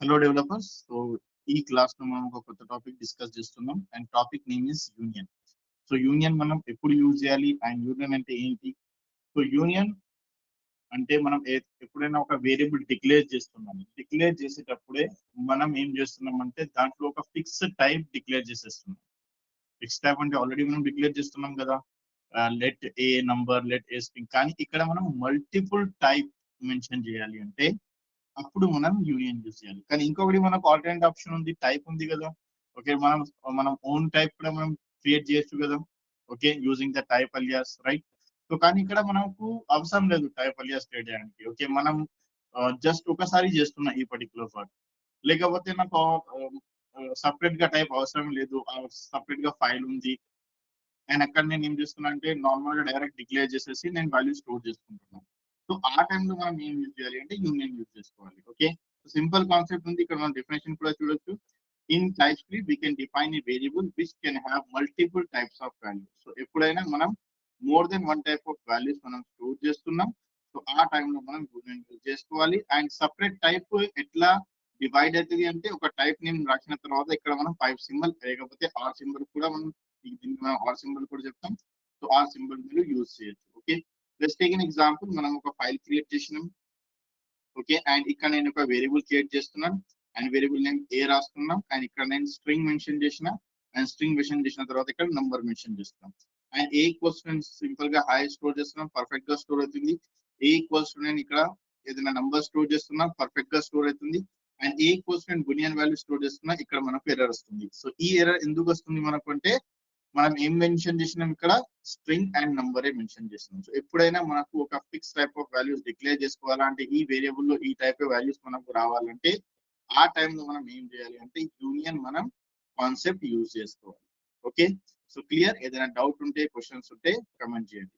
Hello developers. So ఈ class లో మనం ఒక కొత్త టాపిక్ డిస్కస్ చేస్తున్నాం and topic name is union. So union మనం ఎప్పుడు యూజ్ చేయాలి అండ్ యూనియన్ అంటే ఏంటి? సో యూనియన్ అంటే మనం ఎప్పుడైనా ఒక వేరియబుల్ డిక్లేర్ చేస్తున్నాం. డిక్లేర్ చేసేటప్పుడే మనం ఏం చేస్తున్నాం అంటే దాంట్లో ఒక ఫిక్స్డ్ టైప్ డిక్లేర్ చేసేస్తున్నాం. ఫిక్స్ టైప్ అంటే ఆల్రెడీ మనం డిక్లేర్ చేస్తున్నాం కదా, let A number, let a string. కానీ ఇక్కడ మనం మల్టిపుల్ టైప్ మెన్షన్ చేయాలి అంటే అప్పుడు మనం యూనియన్ యూజ్ చేయాలి. కానీ ఇంకొకటి మనకు ఆల్టర్నేట్ ఆప్షన్ ఉంది, టైప్ ఉంది కదా. ఓకే, మనం మనం ఓన్ టైప్ కూడా మనం క్రియేట్ చేయొచ్చు కదా. Okay, using the type alias, right. So కానీ ఇక్కడ మనకు అవసరం లేదు టైప్ అలియాస్ క్రియేట్ చేయడానికి. ఓకే, మనం జస్ట్ ఒకసారి చేస్తున్నా ఈ పర్టికులర్ వర్క్, లేకపోతే నాకు సపరేట్ గా టైప్ అవసరం లేదు, సపరేట్ గా ఫైల్ ఉంది అండ్ అక్కడ నేను ఏం చేస్తున్నా అంటే నార్మల్ గా డైరెక్ట్ డిక్లేర్ చేసేసి నేను వాల్యూ స్టోర్ చేసుకుంటున్నాను. సో ఆ టైంలో మనం ఏం యూజ్ చేయాలి అంటే యూనియన్ యూజ్ చేసుకోవాలి. ఓకే, సింపుల్ కాన్సెప్ట్ ఉంది. ఇక్కడ మనం డెఫినేషన్ కూడా చూడొచ్చు. In type script we can define A variable which can have multiple types of values. So ఎప్పుడైనా మనం more than one type of values మనం స్టోర్ చేస్తున్నాం, సో ఆ టైంలో మనం యూనియన్ యూజ్ చేసుకోవాలి. అండ్ సపరేట్ టైప్ ఎట్లా డివైడ్ అవుతుంది అంటే ఒక టైప్ నేమ్ రాసిన తర్వాత ఇక్కడ మనం పైప్ సింబల్ లేకపోతే ఆర్ సింబల్ కూడా మనం దీనికి మనం ఆర్ సింబల్ కూడా చెప్తాం. సో ఆర్ సింబల్ మీరు యూజ్ చేయొచ్చు. Okay, let's take an example. మనం ఒక ఫైల్ క్రియేట్ చేసినాం. ఓకే, అండ్ ఇక్కడ నేను ఒక వేరియబుల్ క్రియేట్ చేస్తున్నాను అండ్ వేరియబుల్ నేమ్ ఏ రాస్తున్నాం అండ్ ఇక్కడ నేను స్ట్రింగ్ మెన్షన్ చేసిన అండ్ స్ట్రింగ్ మెన్షన్ చేసిన తర్వాత ఇక్కడ నంబర్ మెన్షన్ చేస్తున్నాం. అండ్ ఏ ఈక్వల్స్ సింపుల్ గా హై స్టోర్ చేస్తున్నాం, పర్ఫెక్ట్ గా స్టోర్ అవుతుంది. ఏ ఈక్వల్స్ నేను ఇక్కడ ఏదైనా నంబర్ స్టోర్ చేస్తున్నా, పర్ఫెక్ట్ గా స్టోర్ అవుతుంది. అండ్ ఏ ఈక్వల్స్ నేను బులియన్ వాల్యూ స్టోర్ చేస్తున్నా, ఇక్కడ మనకు ఎర్రర్ వస్తుంది. సో ఈ ఎర్రర్ ఎందుకు వస్తుంది మనకు అంటే మనం ఏం మెన్షన్ చేసినాం ఇక్కడ స్ట్రింగ్ అండ్ నంబరే మెన్షన్ చేస్తున్నాం. సో ఎప్పుడైనా మనకు ఒక fix type of values declare చేసుకోవాలంటే ఈ వేరియబుల్ లో ఈ టైప్ ఆఫ్ వాల్యూస్ మనకు రావాలంటే ఆ టైంలో మనం ఏం చేయాలి అంటే యూనియన్ మనం కాన్సెప్ట్ యూజ్ చేసుకోవాలి. Okay, so clear. ఏదైనా డౌట్ ఉంటే క్వశ్చన్స్ ఉంటే కమెంట్ చేయండి.